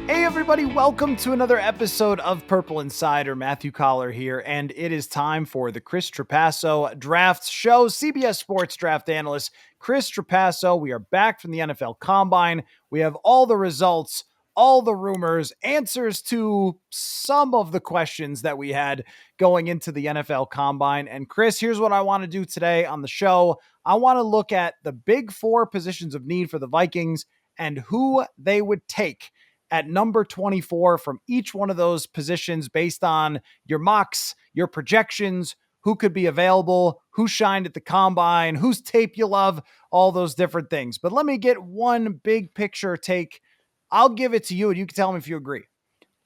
Hey everybody, welcome to another episode of Purple Insider. Matthew Coller here, and it is time for the Chris Trapasso Draft Show. CBS Sports draft analyst Chris Trapasso. We are back from the NFL Combine. We have all the results, all the rumors, answers to some of the questions that we had going into the NFL Combine. And Chris, here's what I want to do today on the show. I want to look at the big four positions of need for the Vikings and who they would take at number 24 from each one of those positions based on your mocks, your projections, who could be available, who shined at the combine, whose tape you love, all those different things. But let me get one big picture take. I'll give it to you and you can tell me if you agree.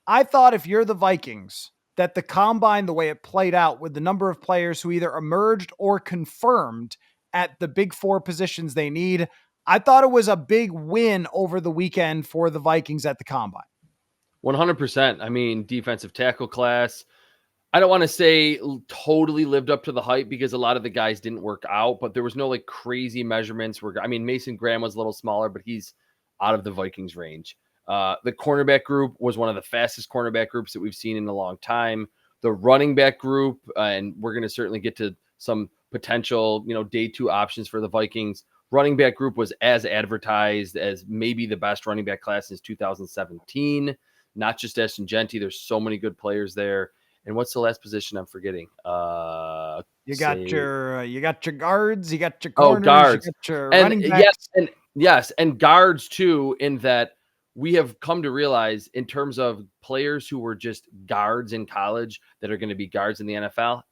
I thought if you're the Vikings, that the combine, the way it played out with the number of players who either emerged or confirmed at the big four positions they need, I thought it was a big win over the weekend for the Vikings at the combine. 100%. I mean, defensive tackle class, I don't want to say totally lived up to the hype because a lot of the guys didn't work out, but there was no like crazy measurements where, I mean, Mason Graham was a little smaller, but he's out of the Vikings range. The cornerback group was one of the fastest cornerback groups that we've seen in a long time. The running back group, and we're going to certainly get to some potential, day two options for the Vikings. Running back group was as advertised as maybe the best running back class since 2017. Not just Ashton Genty. There's so many good players there. And what's the last position I'm forgetting? You got your guards, you got your corners, guards, you got your running backs. And guards too. In that we have come to realize, in terms of players who were just guards in college that are going to be guards in the NFL,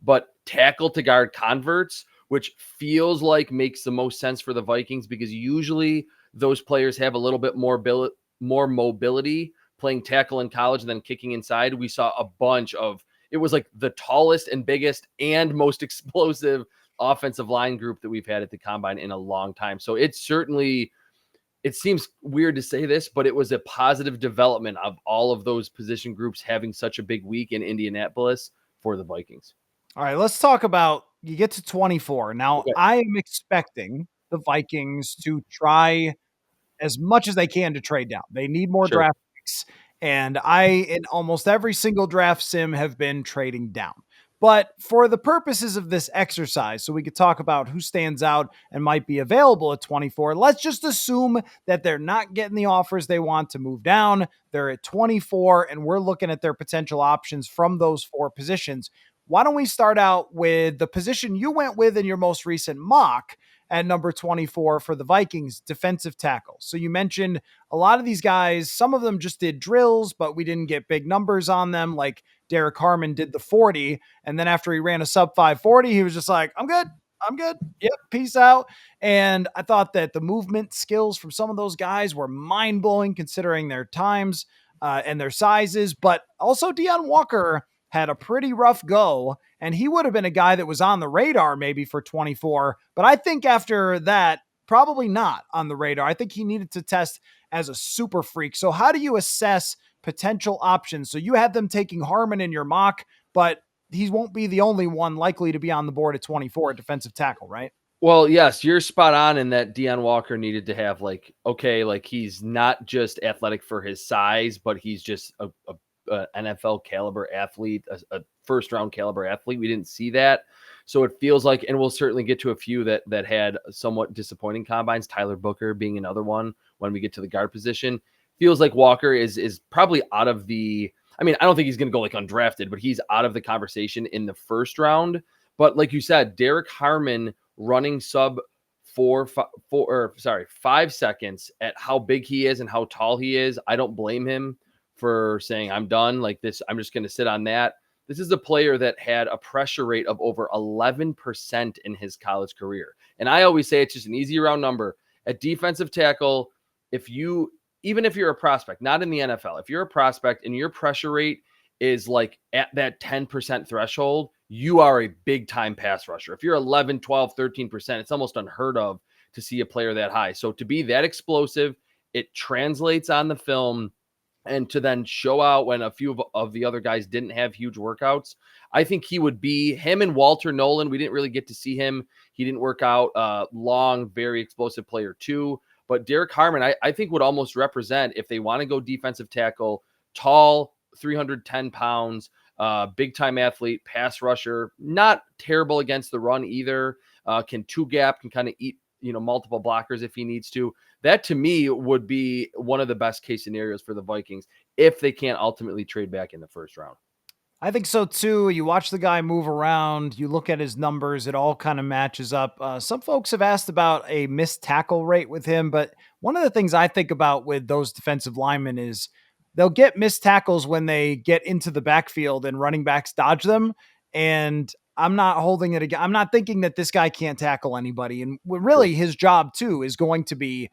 but tackle to guard converts, which feels like makes the most sense for the Vikings because usually those players have a little bit more mobility playing tackle in college and then kicking inside. We saw a bunch of, it was like the tallest and biggest and most explosive offensive line group that we've had at the combine in a long time. So it seems weird to say this, but it was a positive development of all of those position groups having such a big week in Indianapolis for the Vikings. All right, let's talk about, you get to 24. Now, okay. I am expecting the Vikings to try as much as they can to trade down. They need more draft picks. And in almost every single draft sim, have been trading down. But for the purposes of this exercise, so we could talk about who stands out and might be available at 24, let's just assume that they're not getting the offers they want to move down. They're at 24, and we're looking at their potential options from those four positions. Why don't we start out with the position you went with in your most recent mock at number 24 for the Vikings, defensive tackle. So you mentioned a lot of these guys, some of them just did drills, but we didn't get big numbers on them. Like Derek Harmon did the 40. And then after he ran a sub 540, he was just like, I'm good. Yep. Peace out. And I thought that the movement skills from some of those guys were mind blowing considering their times and their sizes, but also Deion Walker had a pretty rough go, and he would have been a guy that was on the radar maybe for 24. But I think after that, probably not on the radar. I think he needed to test as a super freak. So how do you assess potential options? So you had them taking Harmon in your mock, but he won't be the only one likely to be on the board at 24 at defensive tackle, right? Well, yes, you're spot on in that Deion Walker needed to have he's not just athletic for his size, but he's just a NFL caliber athlete, a first round caliber athlete. We didn't see that. So it feels like, and we'll certainly get to a few that had somewhat disappointing combines, Tyler Booker being another one when we get to the guard position. Feels like Walker is probably out of the, I mean, I don't think he's going to go like undrafted, but he's out of the conversation in the first round. But like you said, Derek Harmon running sub 5 seconds at how big he is and how tall he is. I don't blame him for saying, I'm done like this. I'm just going to sit on that. This is a player that had a pressure rate of over 11% in his college career. And I always say it's just an easy round number. At defensive tackle, even if you're a prospect, not in the NFL, if you're a prospect and your pressure rate is like at that 10% threshold, you are a big time pass rusher. If you're 11, 12, 13%, it's almost unheard of to see a player that high. So to be that explosive, it translates on the film. And to then show out when a few of the other guys didn't have huge workouts, I think he would be him and Walter Nolan. We didn't really get to see him. He didn't work out. Long, very explosive player too. But Derek Harmon, I think would almost represent, if they want to go defensive tackle, tall, 310 pounds, big time athlete, pass rusher, not terrible against the run either. Can two gap, can kind of eat, multiple blockers if he needs to. That to me would be one of the best case scenarios for the Vikings if they can't ultimately trade back in the first round. I think so too. You watch the guy move around, you look at his numbers, it all kind of matches up. Some folks have asked about a missed tackle rate with him, but one of the things I think about with those defensive linemen is they'll get missed tackles when they get into the backfield and running backs dodge them. And I'm not holding it again. I'm not thinking that this guy can't tackle anybody. And really, his job too is going to be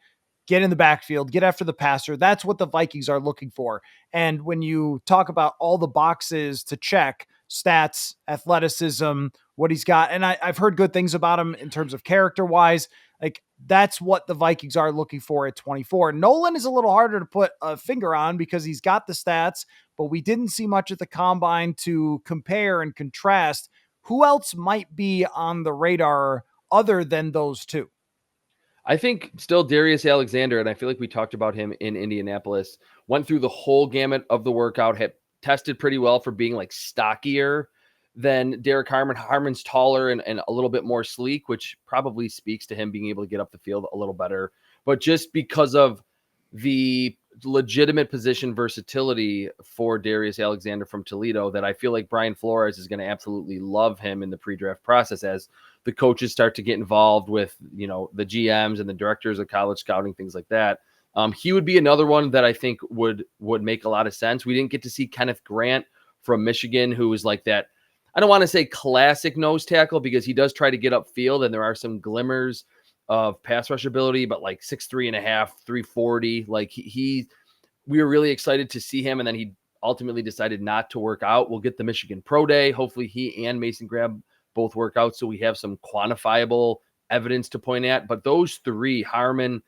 get in the backfield, get after the passer. That's what the Vikings are looking for. And when you talk about all the boxes to check, stats, athleticism, what he's got, and I've heard good things about him in terms of character wise, like that's what the Vikings are looking for at 24. Nolan is a little harder to put a finger on because he's got the stats, but we didn't see much at the combine to compare and contrast. Who else might be on the radar other than those two? I think still Darius Alexander, and I feel like we talked about him in Indianapolis, went through the whole gamut of the workout, had tested pretty well for being like stockier than Derek Harmon. Harmon's taller and a little bit more sleek, which probably speaks to him being able to get up the field a little better. But just because of the legitimate position versatility for Darius Alexander from Toledo, that I feel like Brian Flores is going to absolutely love him in the pre-draft process as the coaches start to get involved with, the GMs and the directors of college scouting, things like that. He would be another one that I think would make a lot of sense. We didn't get to see Kenneth Grant from Michigan, who is like that. I don't want to say classic nose tackle because he does try to get upfield and there are some glimmers of pass rush ability, but like 6'3.5", 340. Like we were really excited to see him. And then he ultimately decided not to work out. We'll get the Michigan Pro Day. Hopefully he and Mason Graham both work out, so we have some quantifiable evidence to point at. But those three, Harmon,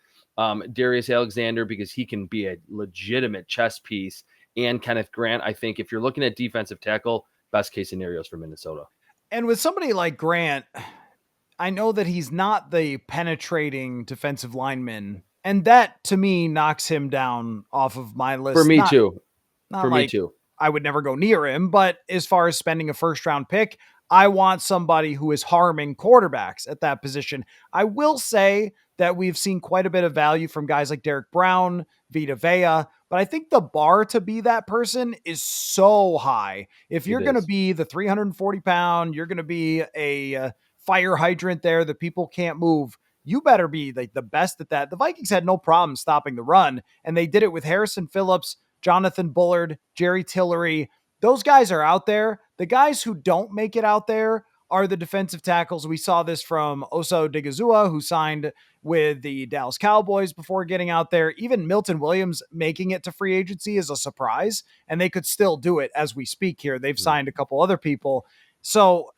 Darius Alexander, because he can be a legitimate chess piece, and Kenneth Grant, I think if you're looking at defensive tackle, best case scenarios for Minnesota. And with somebody like Grant, I know that he's not the penetrating defensive lineman, and that to me knocks him down off of my list. For me too. Me too. I would never go near him, but as far as spending a first round pick, I want somebody who is harming quarterbacks at that position. I will say that we've seen quite a bit of value from guys like Derek Brown, Vita Vea, but I think the bar to be that person is so high. If you're going to be the 340 pound, you're going to be a fire hydrant there that people can't move. You better be like the best at that. The Vikings had no problem stopping the run, and they did it with Harrison Phillips, Jonathan Bullard, Jerry Tillery. Those guys are out there. The guys who don't make it out there are the defensive tackles. We saw this from Osa Odigizua, who signed with the Dallas Cowboys before getting out there. Even Milton Williams making it to free agency is a surprise, and they could still do it as we speak here. They've signed a couple other people. So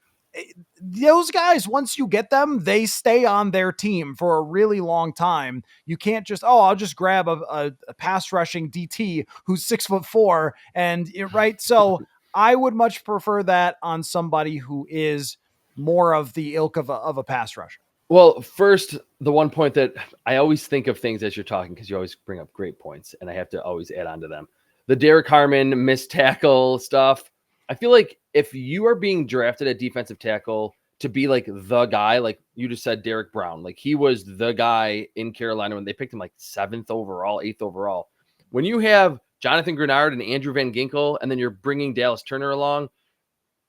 those guys, once you get them, they stay on their team for a really long time. You can't just, I'll just grab a pass rushing DT who's 6'4" and right. So I would much prefer that on somebody who is more of the ilk of a pass rusher. Well, first, the one point that I always think of things as you're talking, because you always bring up great points and I have to always add on to them. The Derek Harmon missed tackle stuff. I feel like if you are being drafted at defensive tackle to be like the guy, like you just said, Derek Brown, like he was the guy in Carolina when they picked him like 7th overall, 8th overall. When you have Jonathan Grenard and Andrew Van Ginkel, and then you're bringing Dallas Turner along,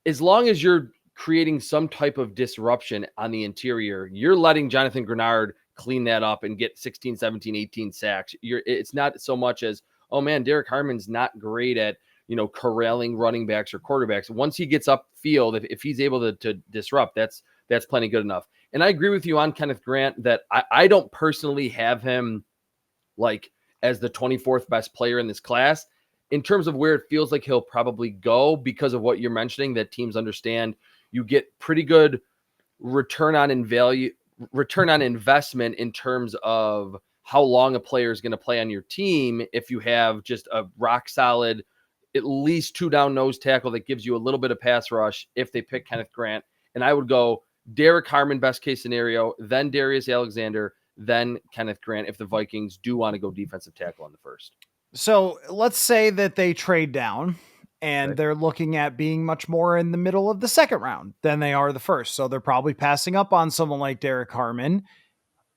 as long as you're creating some type of disruption on the interior, you're letting Jonathan Grenard clean that up and get 16, 17, 18 sacks. It's not so much as, oh man, Derek Harmon's not great at, corralling running backs or quarterbacks. Once he gets upfield, if he's able to disrupt, that's plenty good enough. And I agree with you on Kenneth Grant that I don't personally have him like as the 24th best player in this class in terms of where it feels like he'll probably go, because of what you're mentioning, that teams understand you get pretty good return on investment in terms of how long a player is going to play on your team if you have just a rock solid, at least 2 down nose tackle that gives you a little bit of pass rush if they pick Kenneth Grant. And I would go Derek Harmon, best case scenario, then Darius Alexander, then Kenneth Grant if the Vikings do want to go defensive tackle on the first. So let's say that they trade down and they're looking at being much more in the middle of the second round than they are the first. So they're probably passing up on someone like Derek Harmon.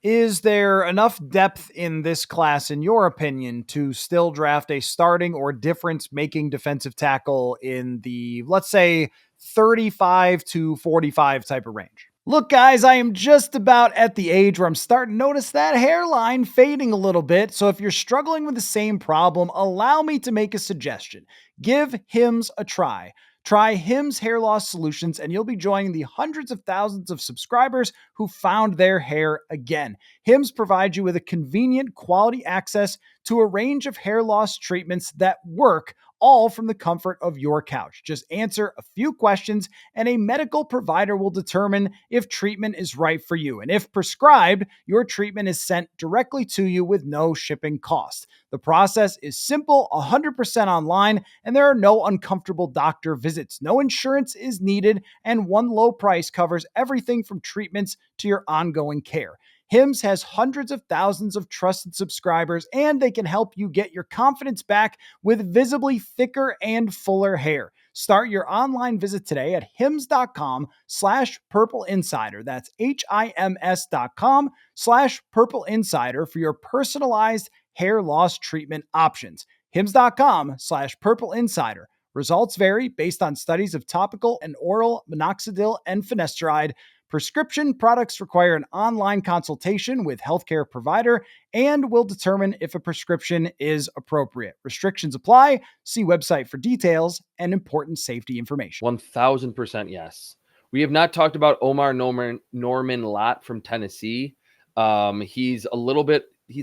Is there enough depth in this class, in your opinion, to still draft a starting or difference-making defensive tackle in the, let's say, 35 to 45 type of range? Look, guys, I am just about at the age where I'm starting to notice that hairline fading a little bit. So if you're struggling with the same problem, allow me to make a suggestion. Give Hims a try. Try Hims Hair Loss Solutions, and you'll be joining the hundreds of thousands of subscribers who found their hair again. Hims provides you with a convenient, quality access to a range of hair loss treatments that work, all from the comfort of your couch. Just answer a few questions, and a medical provider will determine if treatment is right for you. And if prescribed, your treatment is sent directly to you with no shipping cost. The process is simple, 100% online, and there are no uncomfortable doctor visits. No insurance is needed, and one low price covers everything from treatments to your ongoing care. Hims has hundreds of thousands of trusted subscribers, and they can help you get your confidence back with visibly thicker and fuller hair. Start your online visit today at hims.com/purple insider. That's HIMS.com/purple insider for your personalized hair loss treatment options. hims.com/purple insider. Results vary based on studies of topical and oral minoxidil and finasteride. Prescription products require an online consultation with healthcare provider and will determine if a prescription is appropriate. Restrictions apply. See website for details and important safety information. 1000% yes. We have not talked about Omar Norman Lott from Tennessee. He's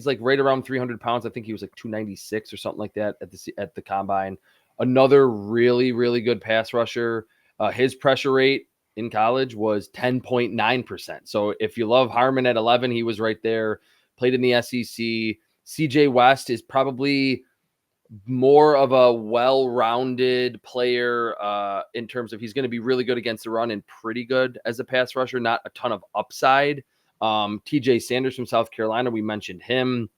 like right around 300 pounds. I think he was like 296 or something like that at the combine. Another really, really good pass rusher. His pressure rate in college was 10.9%. So if you love Harmon at 11, he was right there. Played in the SEC. CJ West is probably more of a well-rounded player in terms of he's going to be really good against the run and pretty good as a pass rusher, not a ton of upside. TJ Sanders from South Carolina, we mentioned him.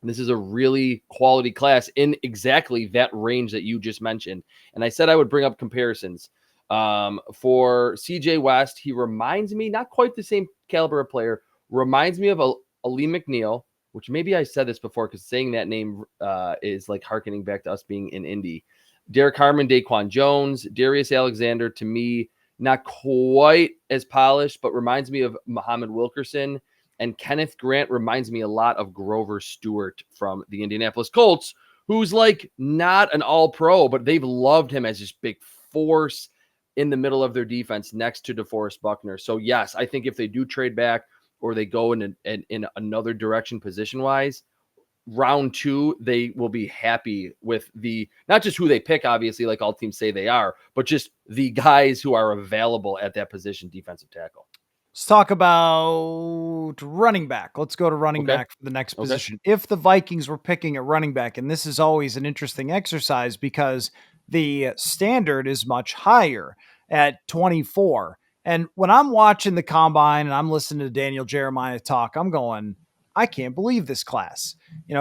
This is a really quality class in exactly that range that you just mentioned. And I said I would bring up comparisons. For CJ West, he reminds me, not quite the same caliber of player, reminds me of Ali McNeil, which maybe I said this before because saying that name is like hearkening back to us being in Indy. Derek Harmon, Daquan Jones, Darius Alexander, to me, not quite as polished, but reminds me of Muhammad Wilkerson. And Kenneth Grant reminds me a lot of Grover Stewart from the Indianapolis Colts, who's like not an all-pro, but they've loved him as this big force in the middle of their defense next to DeForest Buckner. So yes, I think if they do trade back or they go in another direction position-wise, round 2, they will be happy with not just who they pick, obviously, like all teams say they are, but just the guys who are available at that position, defensive tackle. Let's talk about running back. Let's go to running back for the next position. If the Vikings were picking a running back, and this is always an interesting exercise because the standard is much higher at 24. And when I'm watching the combine and I'm listening to Daniel Jeremiah talk, I'm going, I can't believe this class.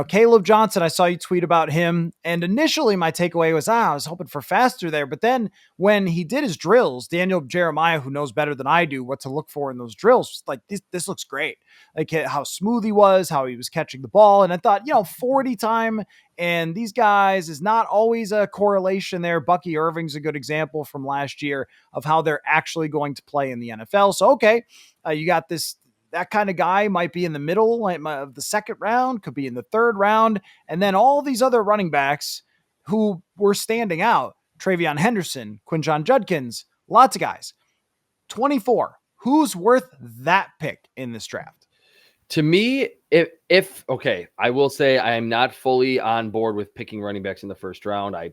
Caleb Johnson, I saw you tweet about him. And initially my takeaway was, I was hoping for faster there. But then when he did his drills, Daniel Jeremiah, who knows better than I do what to look for in those drills, was like, this looks great. Like how smooth he was, how he was catching the ball. And I thought, 40 time and these guys is not always a correlation there. Bucky Irving's a good example from last year of how they're actually going to play in the NFL. So, okay, you got that kind of guy might be in the middle of the second round, could be in the third round. And then all these other running backs who were standing out, Travion Henderson, Quinjon Judkins, lots of guys. 24. Who's worth that pick in this draft? To me, I will say I am not fully on board with picking running backs in the first round. I'm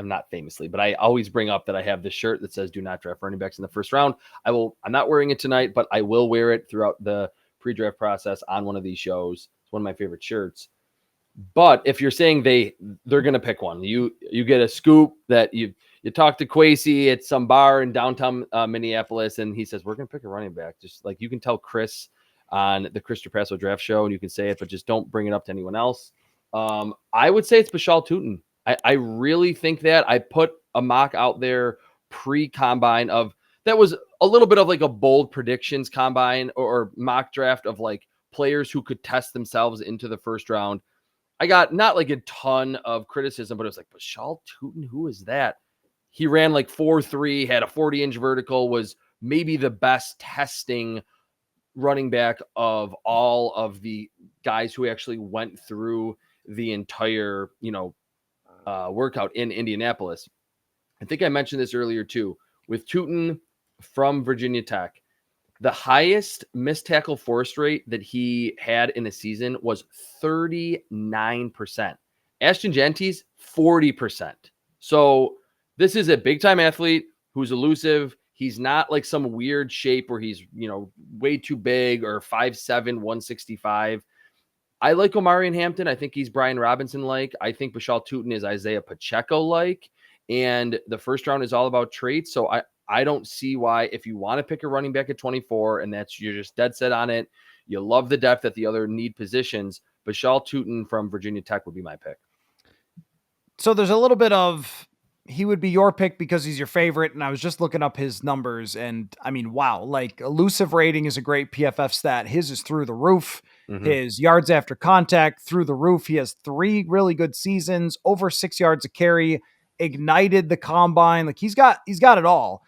not famously, but I always bring up that I have this shirt that says do not draft running backs in the first round. I'm not wearing it tonight, but I will wear it throughout the pre-draft process on one of these shows. It's one of my favorite shirts. But if you're saying they're going to pick one, you get a scoop that you talk to Kwesi at some bar in downtown Minneapolis, and he says, we're going to pick a running back. Just like you can tell Chris on the Chris Trapasso draft show, and you can say it, but just don't bring it up to anyone else. I would say it's Bashal Tutin. I really think that. I put a mock out there pre-combine that was a little bit of like a bold predictions combine or mock draft of like players who could test themselves into the first round. I got not like a ton of criticism, but it was like, Bashal Tutin, who is that? He ran like 4.3, had a 40-inch vertical, was maybe the best testing running back of all of the guys who actually went through the entire, workout in Indianapolis. I think I mentioned this earlier too. With Tutin from Virginia Tech, the highest missed tackle force rate that he had in a season was 39%. Ashton Genty's 40%. So this is a big-time athlete who's elusive. He's not like some weird shape where he's, way too big or 5'7", 165. I like Omarion Hampton. I think he's Brian Robinson-like. I think Bashal Tutin is Isaiah Pacheco-like. And the first round is all about traits. So I don't see why, if you want to pick a running back at 24 and you're just dead set on it, you love the depth at the other need positions, Bashal Tutin from Virginia Tech would be my pick. So there's a little bit of, he would be your pick because he's your favorite. And I was just looking up his numbers and I mean, wow, like elusive rating is a great PFF stat. His is through the roof. Mm-hmm. His yards after contact through the roof. He has 3 really good seasons, over 6 yards a carry, ignited the combine. Like he's got it all.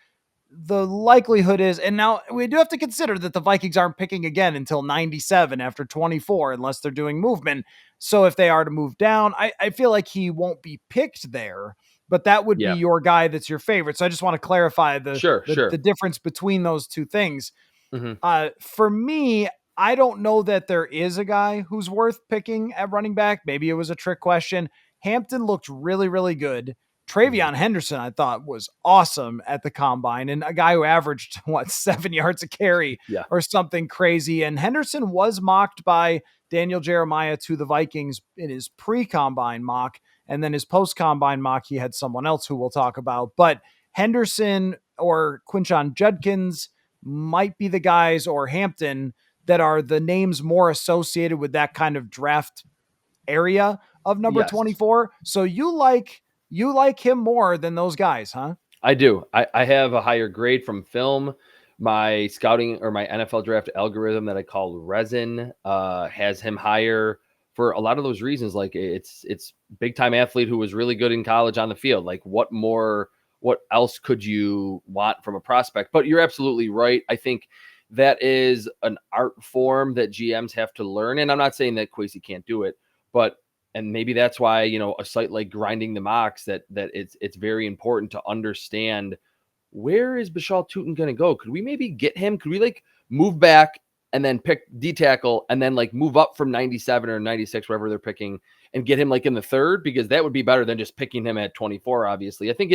The likelihood is, and now we do have to consider that the Vikings aren't picking again until 97 after 24, unless they're doing movement. So if they are to move down, I feel like he won't be picked there, but that would be your guy that's your favorite. So I just want to clarify the difference between those two things. Mm-hmm. For me, I don't know that there is a guy who's worth picking at running back. Maybe it was a trick question. Hampton looked really, really good. Travion Henderson, I thought, was awesome at the combine, and a guy who averaged 7 yards a carry or something crazy. And Henderson was mocked by Daniel Jeremiah to the Vikings in his pre-combine mock, and then his post-combine mock, he had someone else who we'll talk about. But Henderson or Quinshon Judkins might be the guys, or Hampton, that are the names more associated with that kind of draft area of number 24. So you like him more than those guys, huh? I do. I have a higher grade from film. My scouting or my NFL draft algorithm that I call Resin has him higher for a lot of those reasons. Like it's big time athlete who was really good in college on the field. Like what else could you want from a prospect? But you're absolutely right. I think that is an art form that GMs have to learn. And I'm not saying that Kwesi can't do it, and maybe that's why, a site like Grinding the Mocks, that it's very important to understand, where is Bashal Tutin going to go? Could we maybe get him? Could we like move back and then pick D tackle and then like move up from 97 or 96, wherever they're picking, and get him like in the third? Because that would be better than just picking him at 24, obviously. I think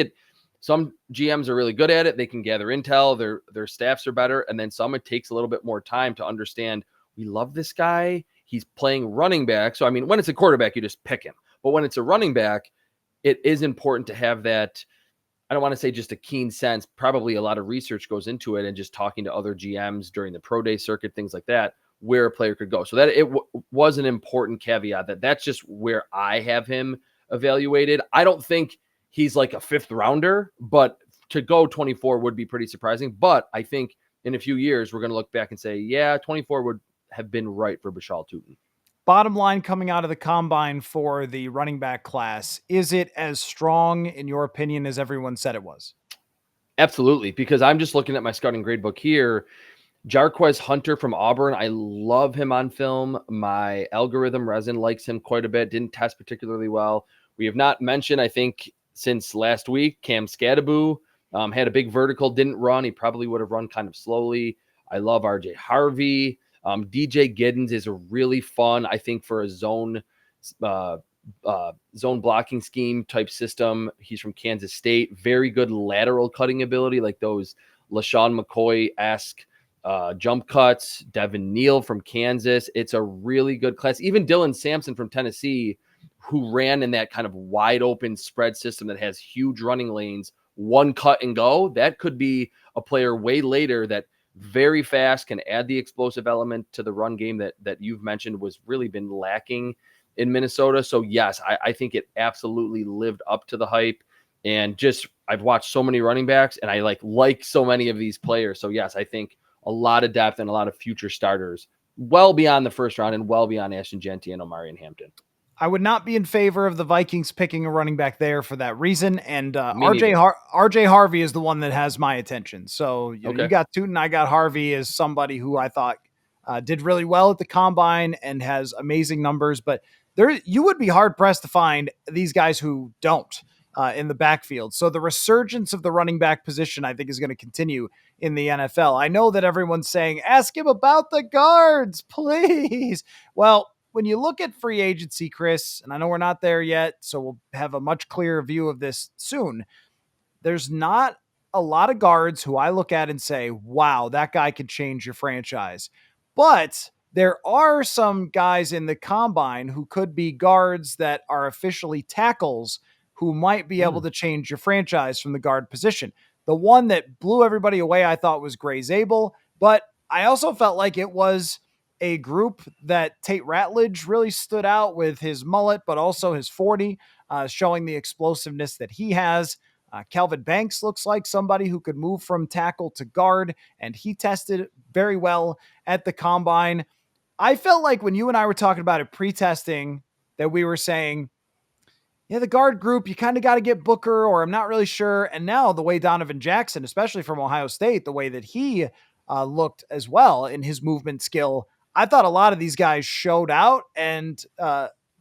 some GMs are really good at it. They can gather intel, their staffs are better. And then some, it takes a little bit more time to understand, we love this guy. He's playing running back. So, I mean, when it's a quarterback, you just pick him. But when it's a running back, it is important to have that, I don't want to say just a keen sense. Probably a lot of research goes into it, and just talking to other GMs during the pro day circuit, things like that, where a player could go. So that it was an important caveat that's just where I have him evaluated. I don't think he's like a 5th rounder, but to go 24 would be pretty surprising. But I think in a few years, we're going to look back and say, yeah, 24 would have been right for Bashal Tutin. Bottom line coming out of the combine for the running back class, is it as strong, in your opinion, as everyone said it was? Absolutely, because I'm just looking at my scouting grade book here. Jarquez Hunter from Auburn, I love him on film. My algorithm Resin likes him quite a bit. Didn't test particularly well. We have not mentioned, I think, since last week, Cam Scadaboo had a big vertical, didn't run. He probably would have run kind of slowly. I love RJ Harvey. DJ Giddens is a really fun, I think, for a zone blocking scheme type system. He's from Kansas State. Very good lateral cutting ability, like those LaShawn McCoy-esque jump cuts. Devin Neal from Kansas. It's a really good class. Even Dylan Sampson from Tennessee, who ran in that kind of wide open spread system that has huge running lanes, one cut and go. That could be a player way later that very fast, can add the explosive element to the run game that you've mentioned was really been lacking in Minnesota. So yes, I think it absolutely lived up to the hype. And just I've watched so many running backs, and I like so many of these players. So yes, I think a lot of depth and a lot of future starters well beyond the first round and well beyond Ashton Genty and Omarion Hampton. I would not be in favor of the Vikings picking a running back there for that reason. And Me RJ Harvey is the one that has my attention. So Okay. you got Tootin, I got Harvey as somebody who I thought did really well at the combine and has amazing numbers. But you would be hard pressed to find these guys who don't in the backfield. So the resurgence of the running back position, I think, is going to continue in the NFL. I know that everyone's saying, ask him about the guards, please. Well, when you look at free agency, Chris, and I know we're not there yet, so we'll have a much clearer view of this soon. There's not a lot of guards who I look at and say, wow, that guy could change your franchise. But there are some guys in the combine who could be guards that are officially tackles who might be able to change your franchise from the guard position. The one that blew everybody away, I thought, was Gray Zabel, but I also felt like it was a group that Tate Ratledge really stood out with his mullet, but also his 40, showing the explosiveness that he has. Calvin Banks looks like somebody who could move from tackle to guard, and he tested very well at the combine. I felt like when you and I were talking about it pre-testing that we were saying, yeah, the guard group, you kind of got to get Booker, or I'm not really sure. And now the way Donovan Jackson, especially from Ohio State, the way that he looked as well in his movement skill, I thought a lot of these guys showed out and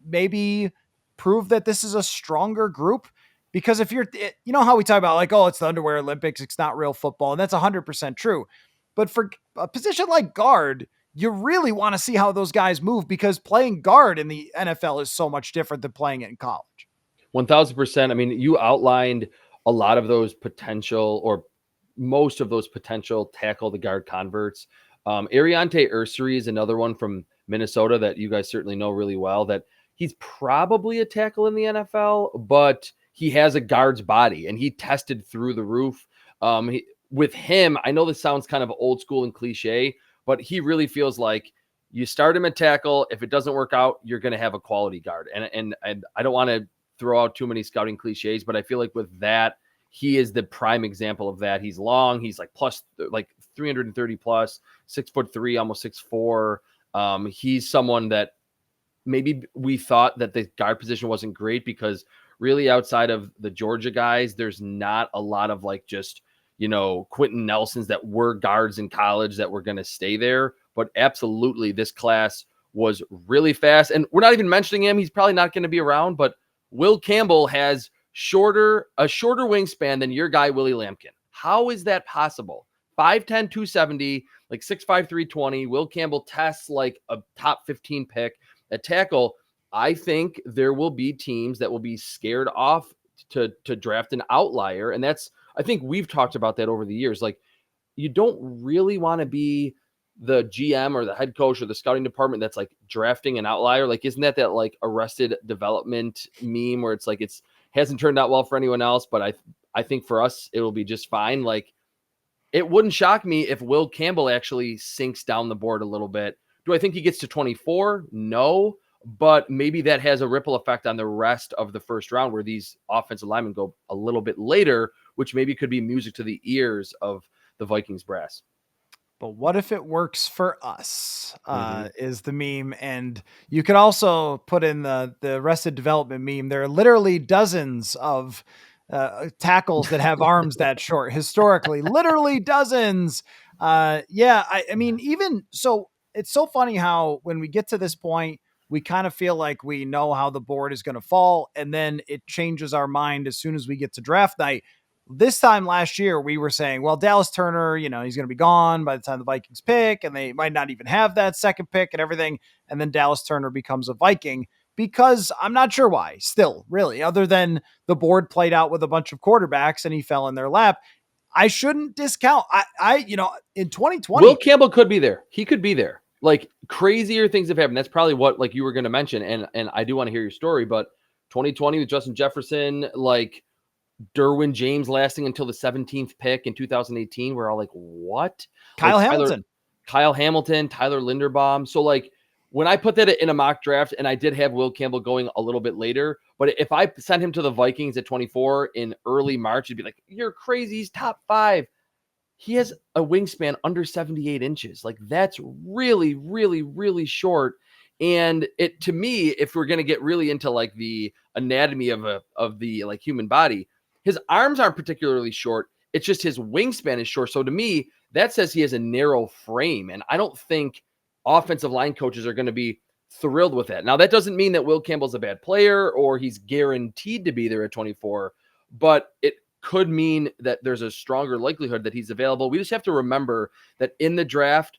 maybe prove that this is a stronger group. Because if you know how we talk about like, oh, it's the underwear Olympics, it's not real football. And that's 100% true. But for a position like guard, you really want to see how those guys move because playing guard in the NFL is so much different than playing it in college. 1000%. I mean, you outlined a lot of those potential, or most of those potential tackle the guard converts. Ariante Ursary is another one from Minnesota that you guys certainly know really well, that he's probably a tackle in the NFL, but he has a guard's body and he tested through the roof. With him, I know this sounds kind of old school and cliche, but he really feels like you start him at tackle. If it doesn't work out, you're going to have a quality guard. And I don't want to throw out too many scouting cliches, but I feel like with that, he is the prime example of that. He's long. He's like plus like 330 plus, 6'3", almost 6'4". He's someone that maybe we thought that the guard position wasn't great because really outside of the Georgia guys, there's not a lot of like just, Quentin Nelsons that were guards in college that were going to stay there. But absolutely, this class was really fast. And we're not even mentioning him. He's probably not going to be around, but Will Campbell has a shorter wingspan than your guy, Willie Lampkin. How is that possible? 5'10", 270, like 6'5", 320. Will Campbell tests like a top 15 pick at tackle. I think there will be teams that will be scared off to draft an outlier. And I think we've talked about that over the years. Like, you don't really want to be the GM or the head coach or the scouting department that's like drafting an outlier. Like, isn't that like Arrested Development meme where it's like, it's hasn't turned out well for anyone else, but I think for us, it'll be just fine. Like, it wouldn't shock me if Will Campbell actually sinks down the board a little bit. Do I think he gets to 24? No, but maybe that has a ripple effect on the rest of the first round where these offensive linemen go a little bit later, which maybe could be music to the ears of the Vikings brass. But what if it works for us, is the meme. And you could also put in the Arrested Development meme. There are literally dozens of tackles that have arms that short historically, literally dozens. I mean, even so, it's so funny how when we get to this point, we kind of feel like we know how the board is going to fall. And then it changes our mind as soon as we get to draft night. This time last year, we were saying, well, Dallas Turner, he's going to be gone by the time the Vikings pick, and they might not even have that second pick and everything. And then Dallas Turner becomes a Viking because I'm not sure why still, really, other than the board played out with a bunch of quarterbacks and he fell in their lap. I shouldn't discount. In 2020, Will Campbell could be there. He could be there. Like, crazier things have happened. That's probably what like you were going to mention. And I do want to hear your story, but 2020 with Justin Jefferson, like, Derwin James lasting until the 17th pick in 2018. We're all like, what? Kyle Hamilton. Kyle Hamilton, Tyler Linderbaum. So like when I put that in a mock draft, and I did have Will Campbell going a little bit later, but if I sent him to the Vikings at 24 in early March, it'd be like, you're crazy. He's top 5. He has a wingspan under 78 inches. Like that's really, really, really short. And it, to me, if we're going to get really into like the anatomy of the like human body, his arms aren't particularly short. It's just his wingspan is short. So to me, that says he has a narrow frame. And I don't think offensive line coaches are going to be thrilled with that. Now, that doesn't mean that Will Campbell's a bad player or he's guaranteed to be there at 24, but it could mean that there's a stronger likelihood that he's available. We just have to remember that in the draft,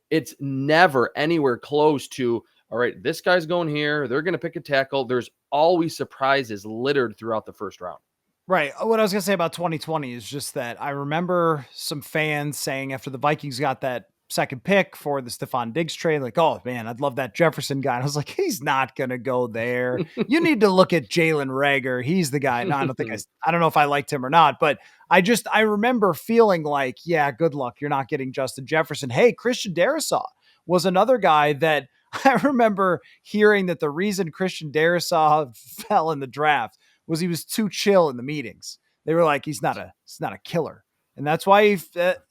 it's never anywhere close to, all right, this guy's going here. They're going to pick a tackle. There's always surprises littered throughout the first round. Right. What I was going to say about 2020 is just that I remember some fans saying after the Vikings got that second pick for the Stephon Diggs trade, like, oh man, I'd love that Jefferson guy. And I was like, he's not going to go there. You need to look at Jalen Reagor. He's the guy. No, I don't know if I liked him or not, but I remember feeling like, yeah, good luck. You're not getting Justin Jefferson. Hey, Christian Darrisaw was another guy that I remember hearing that the reason Christian Darrisaw fell in the draft was he was too chill in the meetings. They were like, he's not a killer. And that's why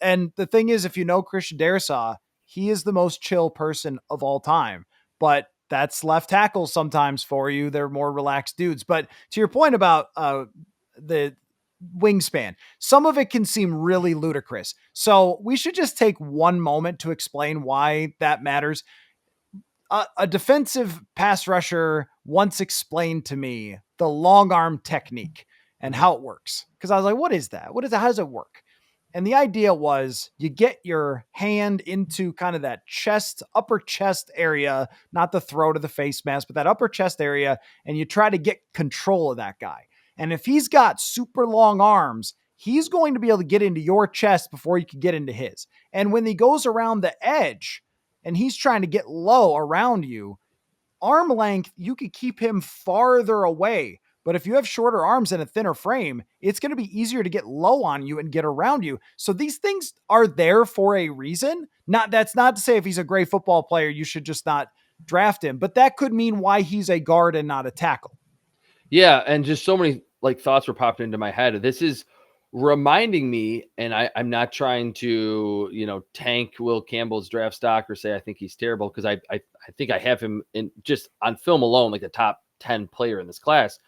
and the thing is, if you know Christian Darrisaw, he is the most chill person of all time, but that's left tackle sometimes for you. They're more relaxed dudes. But to your point about the wingspan, some of it can seem really ludicrous. So we should just take one moment to explain why that matters. A defensive pass rusher once explained to me the long arm technique and how it works. Because I was like, what is that? How does it work? And the idea was you get your hand into kind of that upper chest area, not the throat of the face mask, but that upper chest area, and you try to get control of that guy. And if he's got super long arms, he's going to be able to get into your chest before you can get into his. And when he goes around the edge and he's trying to get low around you, arm length, you could keep him farther away. But if you have shorter arms and a thinner frame, it's going to be easier to get low on you and get around you. So these things are there for a reason. That's not to say if he's a great football player, you should just not draft him, but that could mean why he's a guard and not a tackle. Yeah. And just so many like thoughts were popping into my head. This is reminding me, and I'm not trying to, tank Will Campbell's draft stock or say I think he's terrible, because I think I have him in just on film alone, like the top 10 player in this class.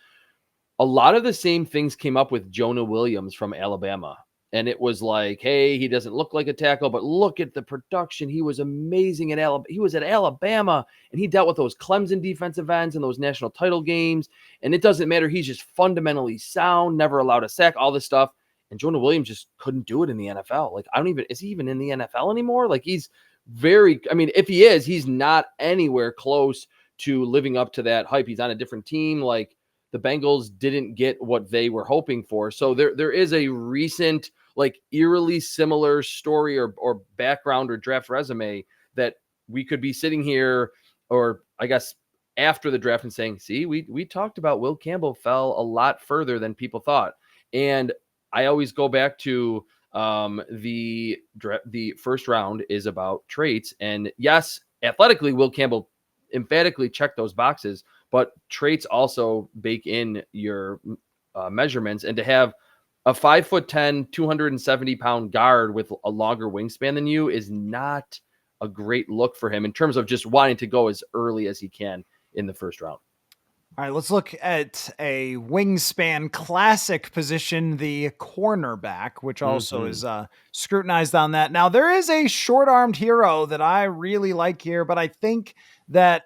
A lot of the same things came up with Jonah Williams from Alabama. And it was like, hey, he doesn't look like a tackle, but look at the production. He was amazing at Alabama. He was at Alabama, and he dealt with those Clemson defensive ends in those national title games. And it doesn't matter. He's just fundamentally sound, never allowed a sack, all this stuff. And Jonah Williams just couldn't do it in the NFL. Like, is he even in the NFL anymore? Like, if he is, he's not anywhere close to living up to that hype. He's on a different team. Like, the Bengals didn't get what they were hoping for. So there is a recent, like, eerily similar story or background or draft resume that we could be sitting here, or I guess after the draft, and saying, see, we talked about Will Campbell fell a lot further than people thought. And I always go back to the first round is about traits. And yes, athletically, Will Campbell emphatically checked those boxes, but traits also bake in your measurements. And to have a 5'10", 270-pound guard with a longer wingspan than you is not a great look for him in terms of just wanting to go as early as he can in the first round. All right, let's look at a wingspan classic position, the cornerback, which also is scrutinized on that. Now, there is a short-armed hero that I really like here, but I think that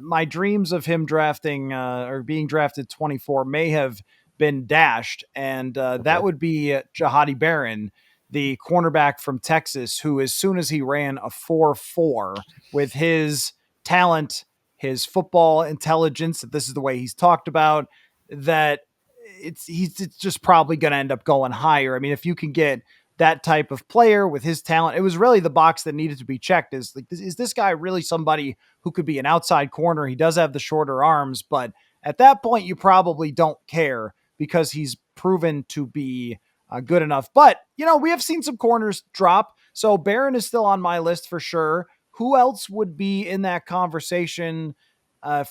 my dreams of him drafting or being drafted 24 may have been dashed, and that would be Jahadi Barron, the cornerback from Texas, who as soon as he ran a 4.4 with his talent, his football intelligence, that this is the way he's talked about, that it's just probably going to end up going higher. I mean, if you can get that type of player with his talent, it was really the box that needed to be checked. Is this guy really somebody who could be an outside corner? He does have the shorter arms, but at that point you probably don't care because he's proven to be good enough. But, we have seen some corners drop. So Barron is still on my list for sure. Who else would be in that conversation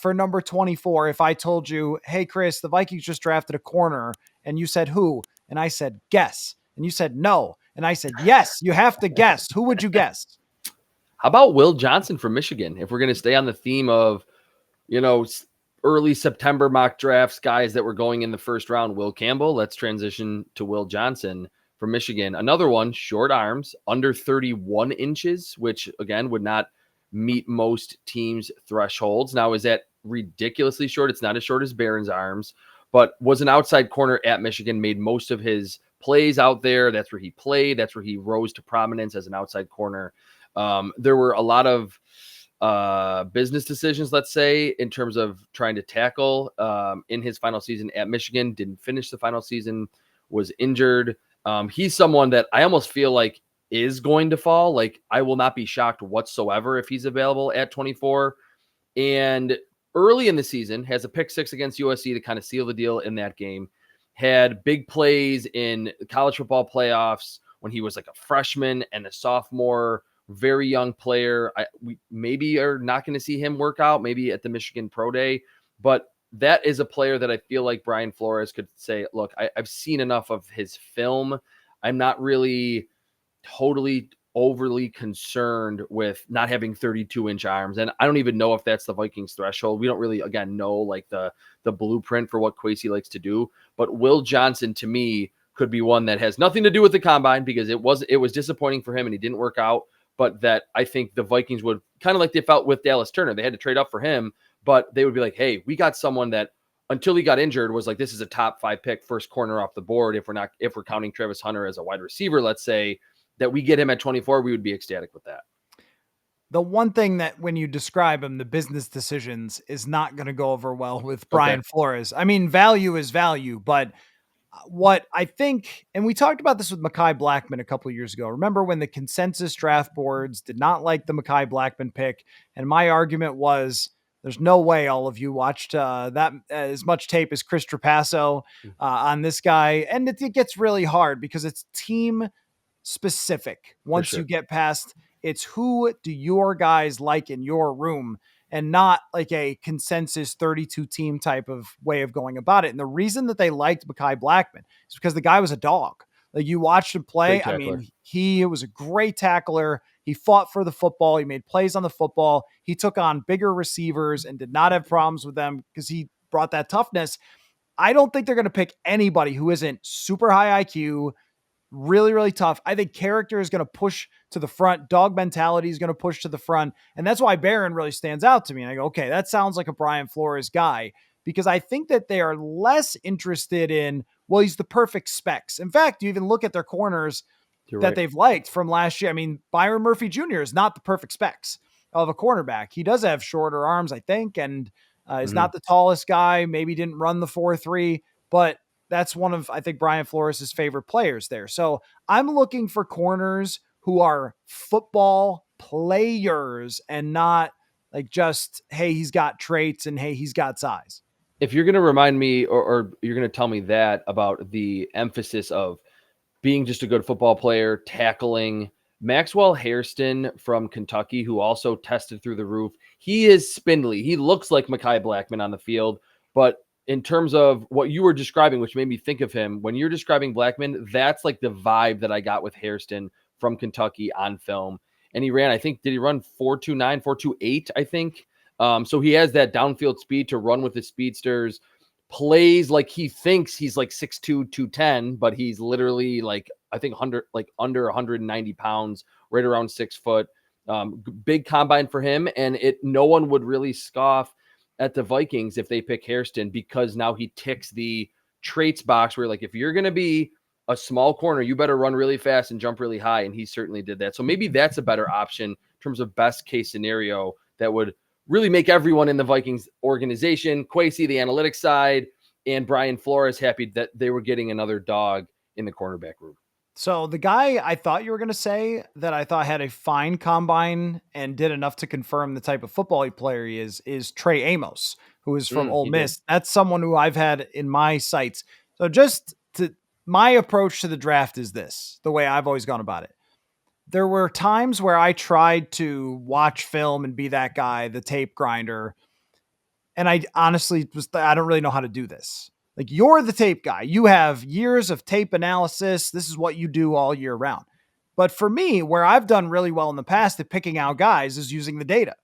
for number 24 if I told you, hey, Chris, the Vikings just drafted a corner, and you said who? And I said, guess. And you said no. And I said, yes, you have to guess. Who would you guess? How about Will Johnson from Michigan? If we're going to stay on the theme of, early September mock drafts, guys that were going in the first round, Will Campbell, let's transition to Will Johnson from Michigan. Another one, short arms, under 31 inches, which again would not meet most teams' thresholds. Now, is that ridiculously short? It's not as short as Barron's arms, but was an outside corner at Michigan, made most of his plays out there. That's where he played. That's where he rose to prominence as an outside corner. There were a lot of business decisions, let's say, in terms of trying to tackle in his final season at Michigan. Didn't finish the final season, was injured. He's someone that I almost feel like is going to fall. Like, I will not be shocked whatsoever if he's available at 24. And early in the season, has a pick 6 against USC to kind of seal the deal in that game. Had big plays in college football playoffs when he was like a freshman and a sophomore, very young player. We maybe are not going to see him work out, maybe at the Michigan Pro Day, but that is a player that I feel like Brian Flores could say, look, I've seen enough of his film. I'm not really totally overly concerned with not having 32-inch arms. And I don't even know if that's the Vikings threshold. We don't really, again, know like the blueprint for what Kwesi likes to do. But Will Johnson, to me, could be one that has nothing to do with the combine, because it was disappointing for him and he didn't work out. But that I think the Vikings would kind of like they felt with Dallas Turner. They had to trade up for him, but they would be like, hey, we got someone that until he got injured was like, this is a top 5 pick, first corner off the board. If we're counting Travis Hunter as a wide receiver, let's say that we get him at 24, we would be ecstatic with that. The one thing that when you describe him, the business decisions is not going to go over well with Brian Flores. I mean, value is value, but what I think, and we talked about this with Mekhi Blackmon a couple of years ago. Remember when the consensus draft boards did not like the Mekhi Blackmon pick? And my argument was, there's no way all of you watched that as much tape as Chris Trapasso on this guy. And it gets really hard because it's team specific. Once you get past, it's who do your guys like in your room, and not like a consensus 32 team type of way of going about it. And the reason that they liked Mekhi Blackmon is because the guy was a dog. Like, you watched him play. I mean, he was a great tackler. He fought for the football. He made plays on the football. He took on bigger receivers and did not have problems with them because he brought that toughness. I don't think they're going to pick anybody who isn't super high IQ, really, really tough. I think character is going to push to the front. Dog mentality is going to push to the front. And that's why Barron really stands out to me. And I go, okay, that sounds like a Brian Flores guy, because I think that they are less interested in, well, he's the perfect specs. In fact, you even look at their corners they've liked from last year. I mean, Byron Murphy Jr. is not the perfect specs of a cornerback. He does have shorter arms, I think, and is not the tallest guy. Maybe didn't run the 4.3, but that's one of, I think, Brian Flores' favorite players there. So I'm looking for corners who are football players and not like just, hey, he's got traits and hey, he's got size. If you're going to remind me or you're going to tell me that about the emphasis of being just a good football player, tackling, Maxwell Hairston from Kentucky, who also tested through the roof, he is spindly. He looks like Mekhi Blackmon on the field, but in terms of what you were describing, which made me think of him, when you're describing Blackmon, that's like the vibe that I got with Hairston from Kentucky on film. And he ran, I think, did he run 4.29, 4.28, I think? So he has that downfield speed to run with the speedsters, plays like he thinks he's like 6'2", 210, but he's literally like, I think under 190 pounds, right around 6 foot. Big combine for him. And no one would really scoff at the Vikings if they pick Hairston, because now he ticks the traits box where, like, if you're going to be a small corner, you better run really fast and jump really high. And he certainly did that. So maybe that's a better option in terms of best case scenario that would really make everyone in the Vikings organization, Kwesi, the analytics side, and Brian Flores happy that they were getting another dog in the cornerback room. So the guy I thought you were going to say that I thought had a fine combine and did enough to confirm the type of football player he is Trey Amos, who is from Ole Miss. That's someone who I've had in my sights. So just to my approach to the draft is this, the way I've always gone about it. There were times where I tried to watch film and be that guy, the tape grinder. And I honestly I don't really know how to do this. Like, you're the tape guy. You have years of tape analysis. This is what you do all year round. But for me, where I've done really well in the past at picking out guys is using the data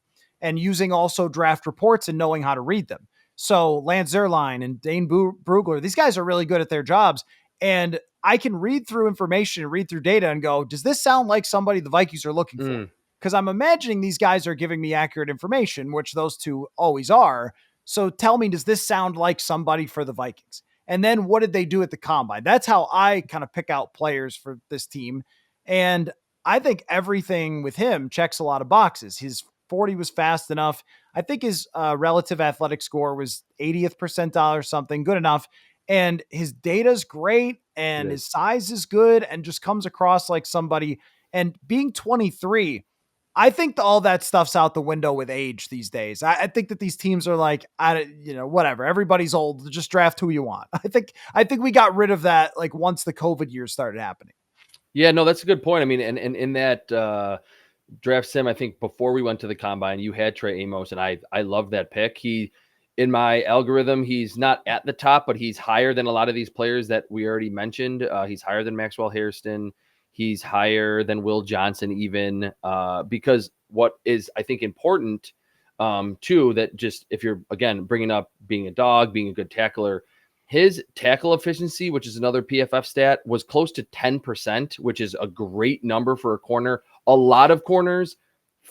and using also draft reports and knowing how to read them. So Lance Zierlein and Dane Brugler, these guys are really good at their jobs. And I can read through information and read through data and go, does this sound like somebody the Vikings are looking for? Because I'm imagining these guys are giving me accurate information, which those two always are. So tell me, does this sound like somebody for the Vikings? And then what did they do at the combine? That's how I kind of pick out players for this team. And I think everything with him checks a lot of boxes. His 40 was fast enough. I think his relative athletic score was 80th percentile or something, good enough. And his data's great and his size is good and just comes across like somebody. And being 23, I think all that stuff's out the window with age these days. I think that these teams are like, whatever. Everybody's old. Just draft who you want. I think we got rid of that like once the COVID years started happening. Yeah, no, that's a good point. I mean, and in that draft sim, I think before we went to the combine, you had Trey Amos, and I love that pick. He, in my algorithm, he's not at the top, but he's higher than a lot of these players that we already mentioned. He's higher than Maxwell Hairston. He's higher than Will Johnson, even because what is, I think, important too, that just if you're, again, bringing up being a dog, being a good tackler, his tackle efficiency, which is another PFF stat, was close to 10%, which is a great number for a corner. A lot of corners,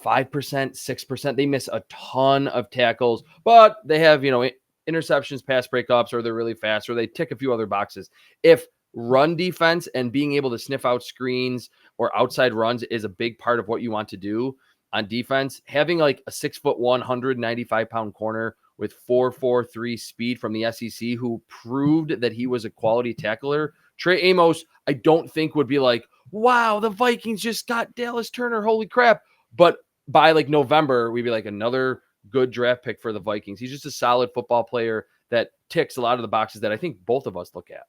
5%, 6%, they miss a ton of tackles, but they have, interceptions, pass breakups, or they're really fast, or they tick a few other boxes. If run defense and being able to sniff out screens or outside runs is a big part of what you want to do on defense, having like a 6'1", 195-pound corner with 4.43 speed from the SEC who proved that he was a quality tackler, Trey Amos, I don't think would be like, wow, the Vikings just got Dallas Turner, holy crap. But by like November, we'd be like, another good draft pick for the Vikings. He's just a solid football player that ticks a lot of the boxes that I think both of us look at.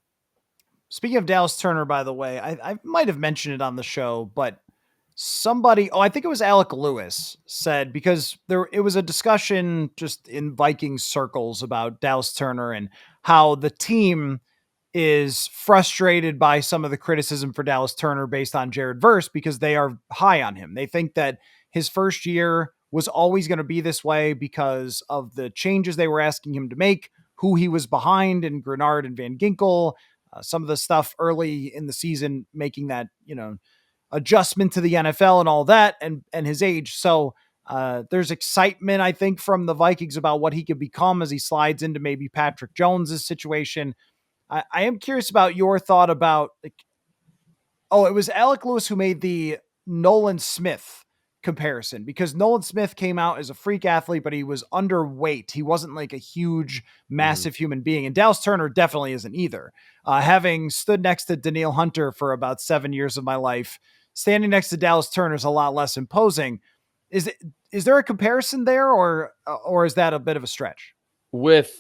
Speaking of Dallas Turner, by the way, I might have mentioned it on the show, but somebody, I think it was Alec Lewis, said, because it was a discussion just in Vikings circles about Dallas Turner and how the team is frustrated by some of the criticism for Dallas Turner based on Jared Verse because they are high on him. They think that his first year was always going to be this way because of the changes they were asking him to make, who he was behind in Grenard and Van Ginkel, some of the stuff early in the season, making that, adjustment to the NFL and all that, and his age. So there's excitement, I think, from the Vikings about what he could become as he slides into maybe Patrick Jones's situation. I am curious about your thought about, it was Alec Lewis who made the Nolan Smith comparison, because Nolan Smith came out as a freak athlete, but he was underweight. He wasn't like a huge, massive human being. And Dallas Turner definitely isn't either. Having stood next to Danielle Hunter for about 7 years of my life, standing next to Dallas Turner is a lot less imposing. Is there a comparison there, or is that a bit of a stretch? With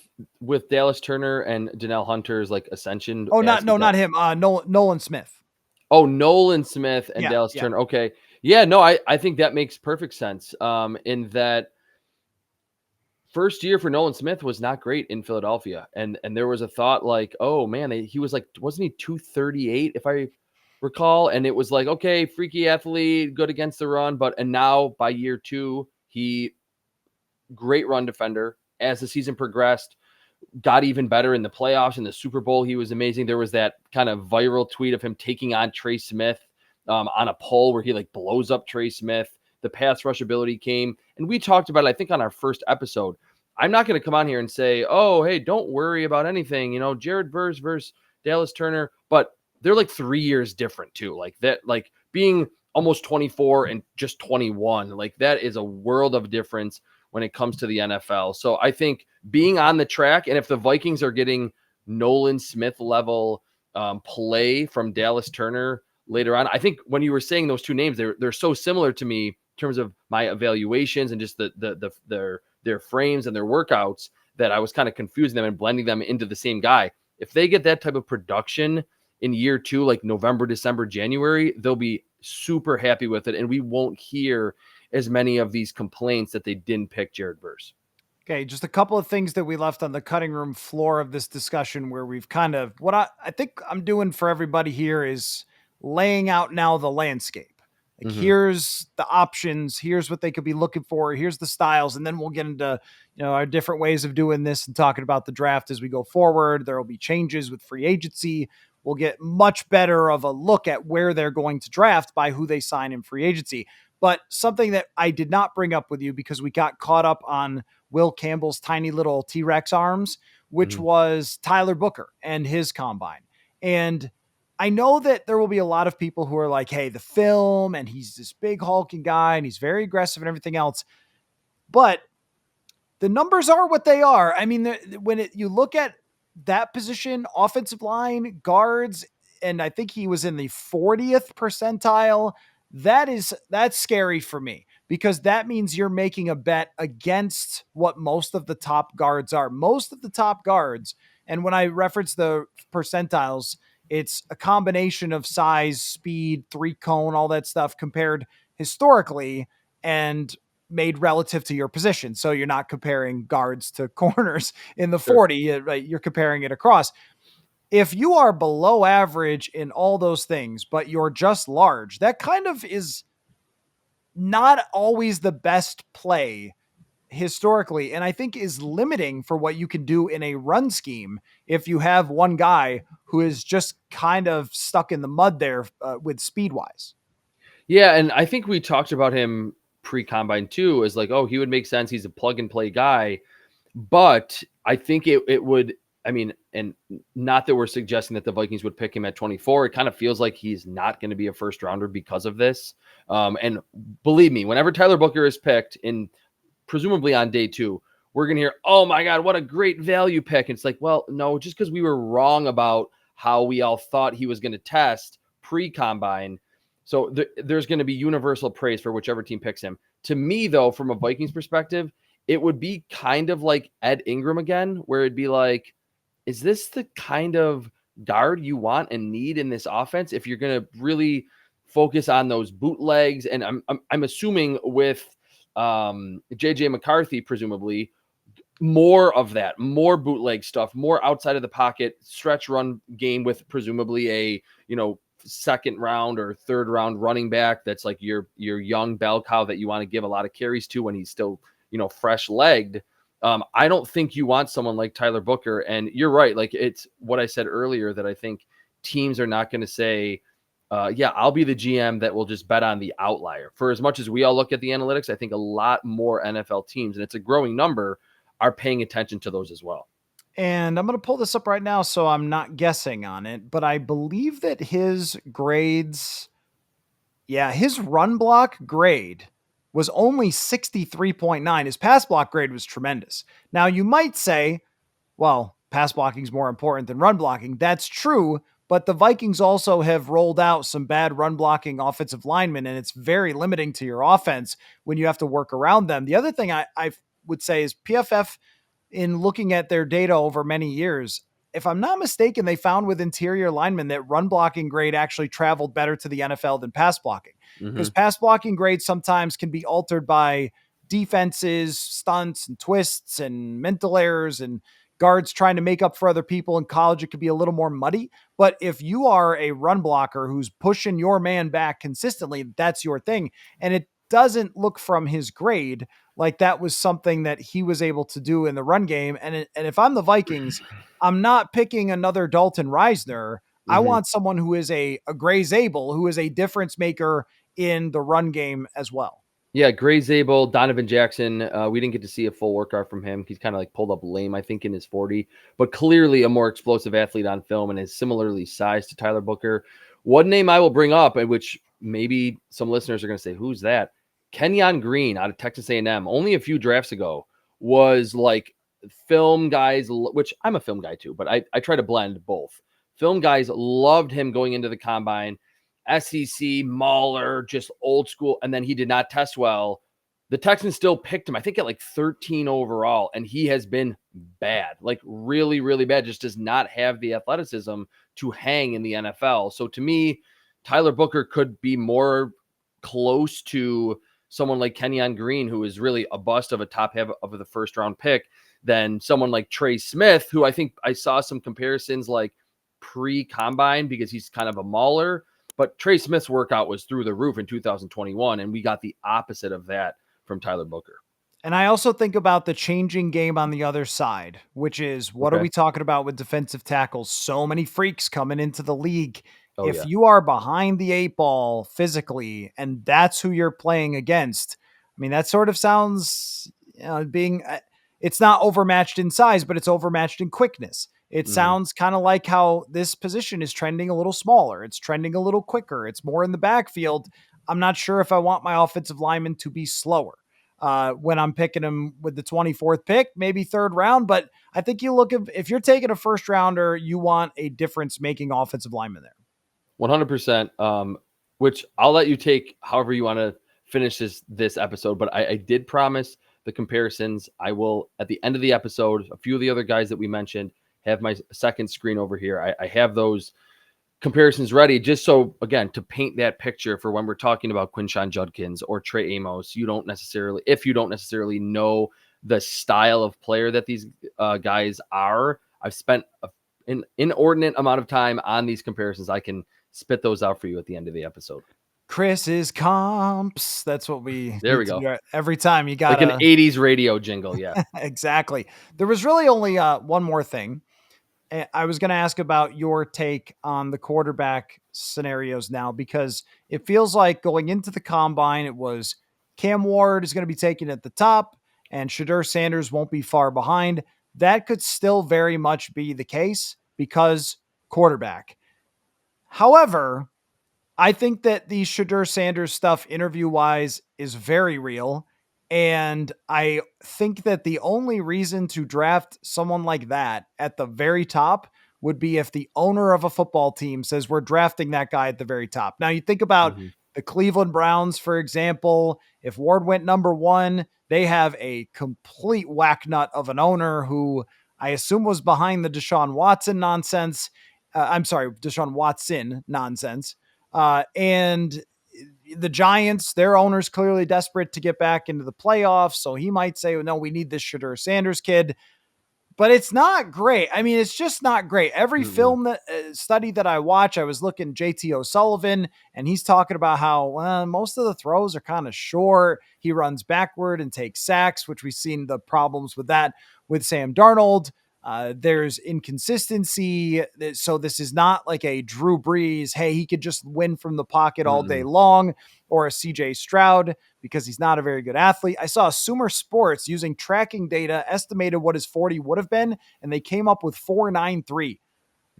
Dallas Turner and Danielle Hunter's like ascension? Oh, not him. Nolan Smith. Oh, Nolan Smith and Dallas Turner. Okay. Yeah, no, I think that makes perfect sense. In that first year for Nolan Smith was not great in Philadelphia. And there was a thought like, oh man, he was like, wasn't he 238 if I recall? And it was like, okay, freaky athlete, good against the run. And now by year 2, he great run defender. As the season progressed, got even better in the playoffs. In the Super Bowl, he was amazing. There was that kind of viral tweet of him taking on Trey Smith on a pole where he like blows up Trey Smith. The pass rush ability came, and we talked about it, I think, on our first episode. I'm not going to come on here and say, oh, hey, don't worry about anything. Jared Verse versus Dallas Turner, but they're like 3 years different too. Like that, like being almost 24 and just 21, like that is a world of difference when it comes to the NFL. So I think being on the track, and if the Vikings are getting Nolan Smith level play from Dallas Turner later on, I think when you were saying those two names, they're so similar to me in terms of my evaluations and just their frames and their workouts, that I was kind of confusing them and blending them into the same guy. If they get that type of production in year 2, like November, December, January, they'll be super happy with it. And we won't hear as many of these complaints that they didn't pick Jared Verse. Okay, just a couple of things that we left on the cutting room floor of this discussion where we've kind of what I think I'm doing for everybody here is laying out now the landscape. Like here's the options, here's what they could be looking for, here's the styles, and then we'll get into our different ways of doing this and talking about the draft as we go forward. There will be changes with free agency. We'll get much better of a look at where they're going to draft by who they sign in free agency. But something that I did not bring up with you because we got caught up on Will Campbell's tiny little T-Rex arms, which was Tyler Booker and his combine. And I know that there will be a lot of people who are like, hey, the film, and he's this big hulking guy and he's very aggressive and everything else. But the numbers are what they are. I mean, when you look at that position, offensive line, guards, and I think he was in the 40th percentile. That's scary for me because that means you're making a bet against what most of the top guards are. Most of the top guards, and when I reference the percentiles, it's a combination of size, speed, 3-cone, all that stuff compared historically and made relative to your position. So you're not comparing guards to corners in the 40, right? You're comparing it across. If you are below average in all those things, but you're just large, that kind of is not always the best play historically. And I think is limiting for what you can do in a run scheme if you have one guy who is just kind of stuck in the mud there with speed wise. Yeah. And I think we talked about him pre-combine too, as like, oh, he would make sense. He's a plug and play guy. But I think it would, I mean, and not that we're suggesting that the Vikings would pick him at 24. It kind of feels like he's not going to be a first rounder because of this. And believe me, whenever Tyler Booker is picked in presumably on day 2, we're going to hear, oh my God, what a great value pick. And it's like, well, no, just because we were wrong about how we all thought he was going to test pre-combine. So there's going to be universal praise for whichever team picks him. To me, though, from a Vikings perspective, it would be kind of like Ed Ingram again, where it'd be like, is this the kind of guard you want and need in this offense? If you're going to really focus on those bootlegs, and I'm assuming with JJ McCarthy, presumably more of that, more bootleg stuff, more outside of the pocket stretch run game with presumably a, second round or third round running back. That's like your young bell cow that you want to give a lot of carries to when he's still, fresh legged. I don't think you want someone like Tyler Booker. And you're right. Like it's what I said earlier, that I think teams are not going to say, yeah, I'll be the GM that will just bet on the outlier. For as much as we all look at the analytics, I think a lot more NFL teams, and it's a growing number, are paying attention to those as well. And I'm going to pull this up right now so I'm not guessing on it, but I believe that his grades, his run block grade was only 63.9. His pass block grade was tremendous. Now you might say, well, pass blocking is more important than run blocking. That's true, but the Vikings also have rolled out some bad run blocking offensive linemen, and it's very limiting to your offense when you have to work around them. The other thing I would say is PFF, in looking at their data over many years, if I'm not mistaken, they found with interior linemen that run blocking grade actually traveled better to the NFL than pass blocking, because pass blocking grade sometimes can be altered by defenses, stunts and twists and mental errors and guards trying to make up for other people. In college, it could be a little more muddy. But if you are a run blocker who's pushing your man back consistently, that's your thing. And it doesn't look from his grade like that was something that he was able to do in the run game. And if I'm the Vikings, I'm not picking another Dalton Reisner. I want someone who is a Gray Zabel, who is a difference maker in the run game as well. Yeah, Gray Zabel, Donovan Jackson. We didn't get to see a full workout from him. He's kind of like pulled up lame, I think, in his 40, but clearly a more explosive athlete on film and is similarly sized to Tyler Booker. One name I will bring up, and which maybe some listeners are going to say, who's that? Kenyon Green out of Texas A&M, only a few drafts ago, was like film guys, which I'm a film guy too, but I try to blend both. Film guys loved him going into the combine. SEC, Mauler, just old school. And then he did not test well. the Texans still picked him, I think, at like 13 overall, and he has been bad, like really, really bad. Just does not have the athleticism to hang in the NFL. So to me, Tyler Booker could be more close to someone like Kenyon Green, who is really a bust of a top half of the first round pick, than someone like Trey Smith, who I think I saw some comparisons like pre-combine because he's kind of a mauler. But Trey Smith's workout was through the roof in 2021, and we got the opposite of that from Tyler Booker. And I also think about the changing game on the other side, which is what are we talking about with defensive tackles? So many freaks coming into the league. Oh, If yeah. you are behind the 8 ball physically, and that's who you're playing against, I mean, that sort of sounds, it's not overmatched in size, but it's overmatched in quickness. It sounds kind of like how this position is trending a little smaller. It's trending a little quicker. It's more in the backfield. I'm not sure if I want my offensive lineman to be slower when I'm picking him with the 24th pick, maybe third round. But I think you look at, if you're taking a first rounder, you want a difference making offensive lineman there. 100%. Which I'll let you take however you want to finish this episode. But I did promise the comparisons. I will, at the end of the episode, a few of the other guys that we mentioned, have my second screen over here. I have those comparisons ready, just so, again, to paint that picture for when we're talking about Quinshon Judkins or Trey Amos. If you don't necessarily know the style of player that these guys are, I've spent an inordinate amount of time on these comparisons. I can spit those out for you at the end of the episode. Chris's comps. That's what we there we go. Every time you got like an 80s radio jingle. Yeah. Exactly. There was really only one more thing. I was going to ask about your take on the quarterback scenarios now, because it feels like going into the combine, it was Cam Ward is going to be taken at the top and Shedeur Sanders won't be far behind. That could still very much be the case because quarterback. However, I think that the Shedeur Sanders stuff interview wise is very real. And I think that the only reason to draft someone like that at the very top would be if the owner of a football team says we're drafting that guy at the very top. Now you think about the Cleveland Browns, for example. If Ward went number 1, they have a complete whack nut of an owner who I assume was behind the Deshaun Watson nonsense. Deshaun Watson nonsense. And the Giants, their owner's clearly desperate to get back into the playoffs. So he might say, no, we need this Shedeur Sanders kid. But it's not great. I mean, it's just not great. Every film study that I watch, I was looking JT O'Sullivan, and he's talking about how most of the throws are kind of short. He runs backward and takes sacks, which we've seen the problems with that with Sam Darnold. There's inconsistency. So this is not like a Drew Brees, hey, he could just win from the pocket all day long, or a CJ Stroud, because he's not a very good athlete. I saw Sumer Sports using tracking data estimated what his 40 would have been, and they came up with 4.93.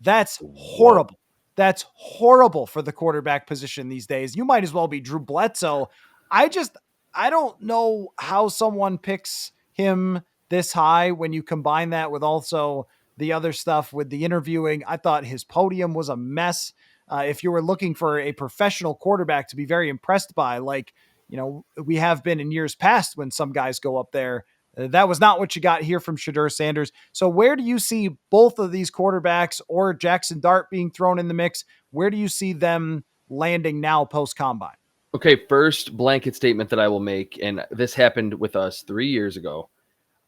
That's horrible. That's horrible for the quarterback position these days. You might as well be Drew Bledsoe. I don't know how someone picks him this high when you combine that with also the other stuff with the interviewing. I thought his podium was a mess. If you were looking for a professional quarterback to be very impressed by, like, we have been in years past when some guys go up there, that was not what you got here from Shedeur Sanders. So where do you see both of these quarterbacks or Jackson Dart being thrown in the mix? Where do you see them landing now post-combine? Okay, first blanket statement that I will make, and this happened with us 3 years ago.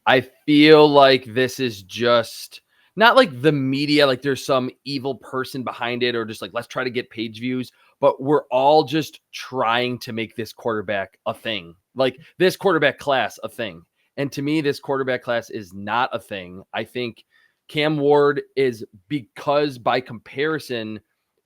I feel like this is just not like the media, like there's some evil person behind it, or just like, let's try to get page views, but we're all just trying to make this quarterback a thing, like this quarterback class a thing. And to me, this quarterback class is not a thing. I think Cam Ward is, because by comparison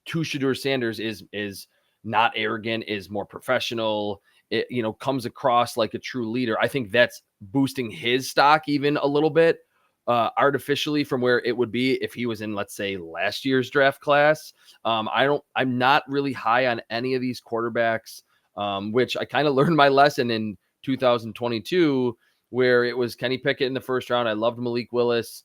to Shedeur Sanders, is not arrogant, is more professional, it, comes across like a true leader. I think that's boosting his stock even a little bit artificially from where it would be if he was in, let's say, last year's draft class. I'm not really high on any of these quarterbacks, which I kind of learned my lesson in 2022, where it was Kenny Pickett in the first round. I loved Malik Willis.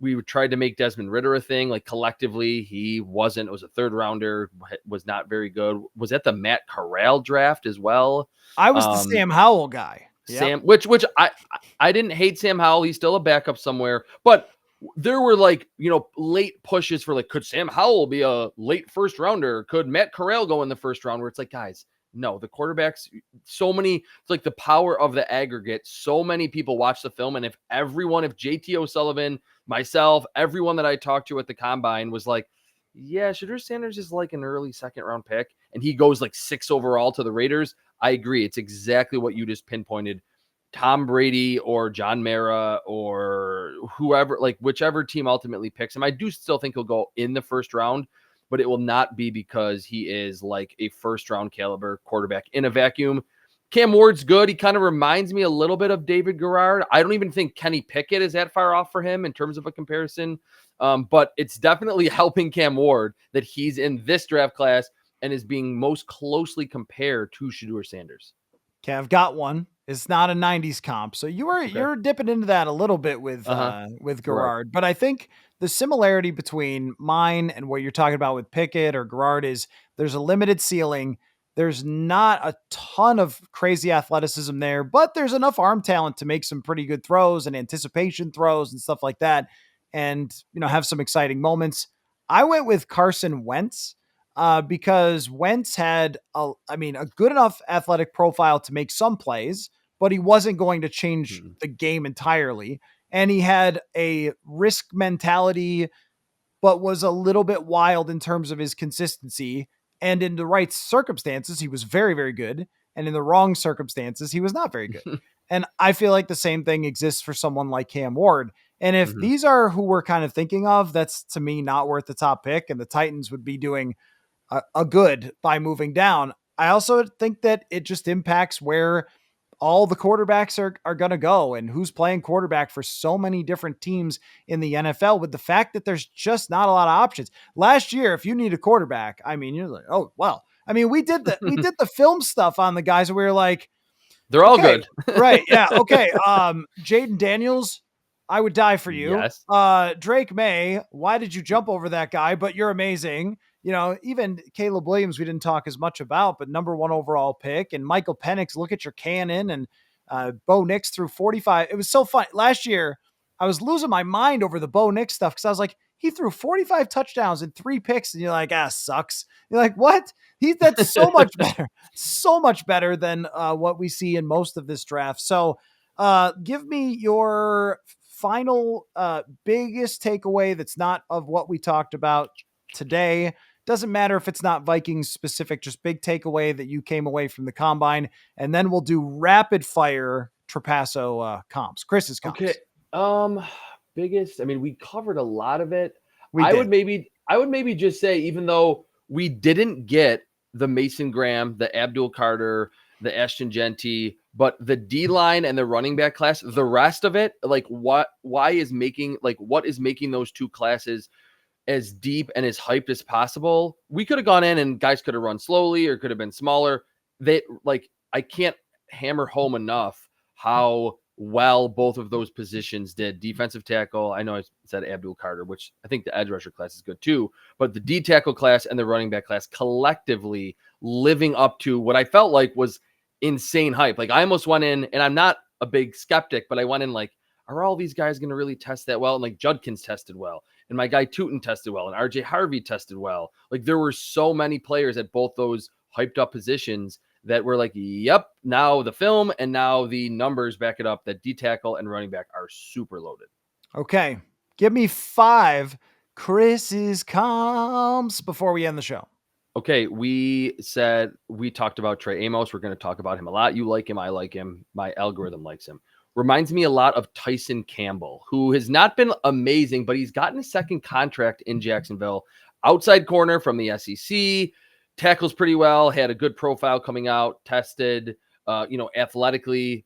We tried to make Desmond Ridder a thing. Like, collectively, he wasn't. It was a third rounder, was not very good. Was at the Matt Corral draft as well. I was the Sam Howell guy. Sam, which I didn't hate Sam Howell. He's still a backup somewhere, but there were late pushes for could Sam Howell be a late first rounder? Could Matt Corral go in the first round? Where it's like, guys, no, the quarterbacks, so many, it's like the power of the aggregate. So many people watch the film. And if JT O'Sullivan, myself, everyone that I talked to at the combine was like, yeah, Shedeur Sanders is like an early second round pick, and he goes 6 overall to the Raiders, I agree. It's exactly what you just pinpointed. Tom Brady or John Mara or whoever, whichever team ultimately picks him, I do still think he'll go in the first round, but it will not be because he is a first round caliber quarterback in a vacuum. Cam Ward's good. He kind of reminds me a little bit of David Garrard. I don't even think Kenny Pickett is that far off for him in terms of a comparison. But it's definitely helping Cam Ward that he's in this draft class and is being most closely compared to Shedeur Sanders. Okay, I've got one. It's not a 90s comp. So you're dipping into that a little bit with Garrard. But I think the similarity between mine and what you're talking about with Pickett or Garrard is there's a limited ceiling. There's not a ton of crazy athleticism there, but there's enough arm talent to make some pretty good throws and anticipation throws and stuff like that. And, have some exciting moments. I went with Carson Wentz. Because Wentz had a good enough athletic profile to make some plays, but he wasn't going to change the game entirely. And he had a risk mentality, but was a little bit wild in terms of his consistency. And in the right circumstances, he was very, very good. And in the wrong circumstances, he was not very good. And I feel like the same thing exists for someone like Cam Ward. And if these are who we're kind of thinking of, that's to me not worth the top pick. And the Titans would be doing a good by moving down. I also think that it just impacts where all the quarterbacks are going to go and who's playing quarterback for so many different teams in the NFL, with the fact that there's just not a lot of options. Last year, if you need a quarterback, you're like, oh, well, we did the film stuff on the guys, and we were like, they're all good. Right. Yeah. Okay. Jaden Daniels, I would die for you. Yes. Drake May, why did you jump over that guy? But you're amazing. Even Caleb Williams, we didn't talk as much about, but number 1 overall pick. And Michael Penix, look at your cannon. And Bo Nix threw 45. It was so fun. Last year, I was losing my mind over the Bo Nix stuff because I was like, he threw 45 touchdowns and 3 picks. And you're like, sucks. You're like, what? That's so much better. So much better than what we see in most of this draft. So give me your final biggest takeaway that's not of what we talked about today. Doesn't matter if it's not Vikings specific, just big takeaway that you came away from the combine. And then we'll do rapid fire Trapasso comps. Chris's comps. Okay. Biggest, we covered a lot of it. I would maybe just say, even though we didn't get the Mason Graham, the Abdul Carter, the Ashton Genty, but the D line and the running back class, the rest of it, what is making those two classes as deep and as hyped as possible? We could have gone in and guys could have run slowly or could have been smaller. I can't hammer home enough how well both of those positions did. Defensive tackle, I know I said Abdul Carter, which I think the edge rusher class is good too, but the D tackle class and the running back class collectively living up to what I felt like was insane hype. I almost went in, and I'm not a big skeptic, but I went in are all these guys going to really test that well? And Judkins tested well, and my guy Tootin tested well, and RJ Harvey tested well. There were so many players at both those hyped up positions that were yep, now the film and now the numbers back it up that D tackle and running back are super loaded. Okay. Give me 5 Chris's comps before we end the show. Okay. We talked about Trey Amos. We're going to talk about him a lot. You like him. I like him. My algorithm likes him. Reminds me a lot of Tyson Campbell, who has not been amazing, but he's gotten a second contract in Jacksonville. Outside corner from the SEC, tackles pretty well, had a good profile coming out, tested, athletically,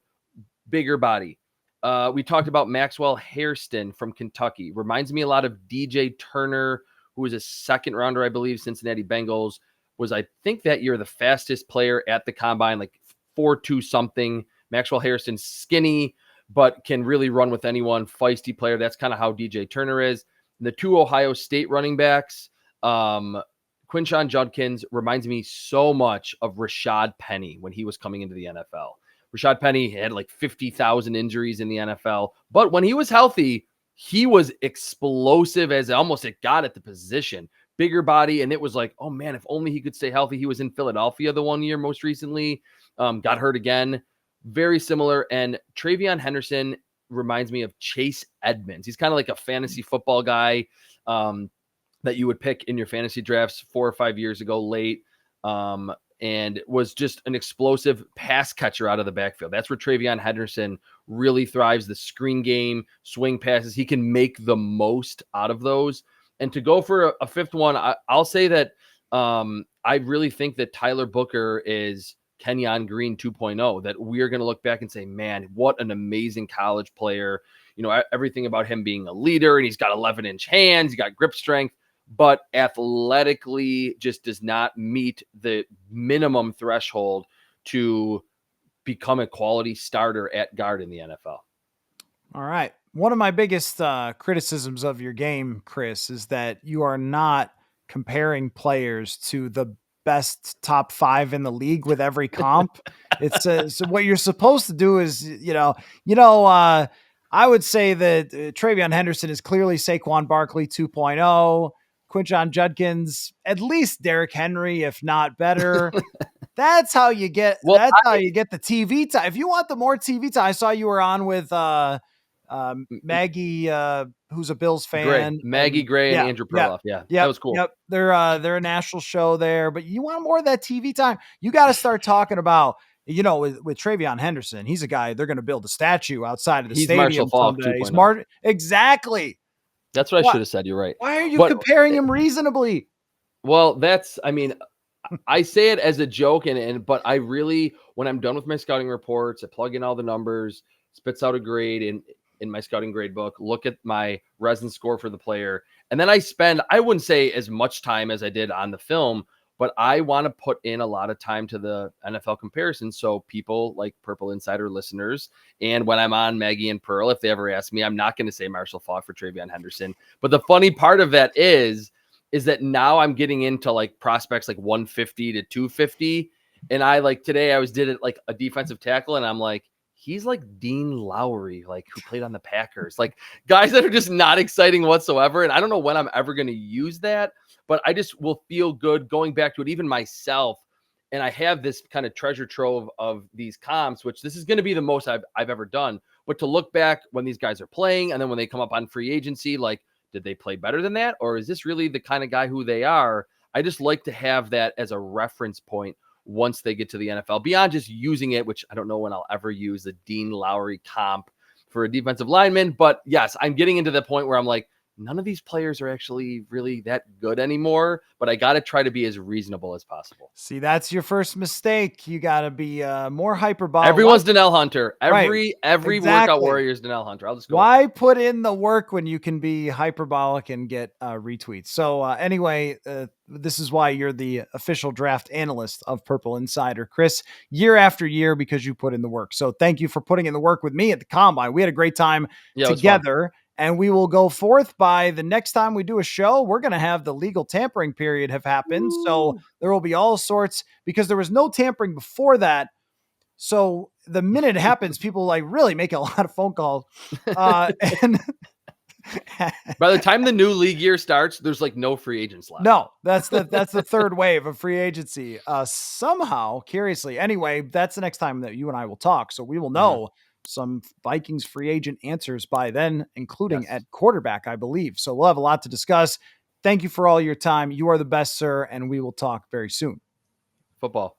bigger body. We talked about Maxwell Hairston from Kentucky. Reminds me a lot of DJ Turner, who was a second rounder, I believe, Cincinnati Bengals. Was, I think, that year the fastest player at the combine, 4.2 something. Maxwell Hairston, skinny, but can really run with anyone. Feisty player. That's kind of how DJ Turner is. And the 2 Ohio State running backs, Quinshon Judkins reminds me so much of Rashad Penny when he was coming into the NFL. Rashad Penny had like 50,000 injuries in the NFL. But when he was healthy, he was explosive as almost it got at the position. Bigger body. And it was like, oh man, if only he could stay healthy. He was in Philadelphia the one year most recently, got hurt again. Very similar. And Travion Henderson reminds me of Chase Edmonds. He's kind of like a fantasy football guy that you would pick in your fantasy drafts 4 or 5 years ago late, and was just an explosive pass catcher out of the backfield. That's where Travion Henderson really thrives, the screen game, swing passes. He can make the most out of those. And to go for a fifth one, I'll say that I really think that Tyler Booker is Kenyon Green 2.0, that we're going to look back and say, man, what an amazing college player. You know, everything about him being a leader, and he's got 11-inch hands, he's got grip strength, but athletically just does not meet the minimum threshold to become a quality starter at guard in the NFL. All right. One of my biggest criticisms of your game, Chris, is that you are not comparing players to the best top 5 in the league with every comp. It's so what you're supposed to do is, I would say that Travion Henderson is clearly Saquon Barkley 2.0, Quinshon Judkins, at least Derrick Henry, if not better. That's how you get, how you get the TV time. If you want the more TV time, I saw you were on with, Maggie, who's a Bills fan, Maggie Gray and Andrew Perloff. Yeah. That was cool. Yep. They're a national show there, but you want more of that TV time. You got to start talking about, with Travion Henderson, he's a guy, they're going to build a statue outside of the stadium. Marshall Faulk someday. He's exactly. That's what I should have said. You're right. Why are you comparing him reasonably? Well, I say it as a joke, but I really, when I'm done with my scouting reports, I plug in all the numbers, spits out a grade in my scouting grade book, look at my resin score for the player. And then I wouldn't say as much time as I did on the film, but I want to put in a lot of time to the NFL comparison. So people like Purple Insider listeners, and when I'm on Maggie and Pearl, if they ever ask me, I'm not going to say Marshall Faulk for Travion Henderson. But the funny part of that is that now I'm getting into like prospects like 150 to 250. And I today I did it like a defensive tackle, and I'm like, he's like Dean Lowry, like who played on the Packers, like guys that are just not exciting whatsoever. And I don't know when I'm ever going to use that, but I just will feel good going back to it, even myself. And I have this kind of treasure trove of these comps, which this is going to be the most I've ever done. But to look back when these guys are playing, and then when they come up on free agency, like, did they play better than that? Or is this really the kind of guy who they are? I just like to have that as a reference point once they get to the NFL, beyond just using it, which I don't know when I'll ever use the Dean Lowry comp for a defensive lineman. But yes, I'm getting into the point where I'm like, none of these players are actually really that good anymore, but I got to try to be as reasonable as possible. See, that's your first mistake. You got to be more hyperbolic. Everyone's Donnell Hunter. Every workout warrior is Donnell Hunter. I'll just go. Why put in the work when you can be hyperbolic and get retweets? So anyway, this is why you're the official draft analyst of Purple Insider, Chris, year after year, because you put in the work. So thank you for putting in the work with me at the Combine. We had a great time together. And we will go forth by the next time we do a show. We're going to have the legal tampering period have happened. Ooh. So there will be all sorts, because there was no tampering before that. So the minute it happens, people really make a lot of phone calls. And by the time the new league year starts, there's no free agents left. No, that's the third wave of free agency. Somehow, curiously. Anyway, that's the next time that you and I will talk. So we will know some Vikings free agent answers by then, including at quarterback, I believe. So we'll have a lot to discuss. Thank you for all your time. You are the best, sir. And we will talk very soon. Football.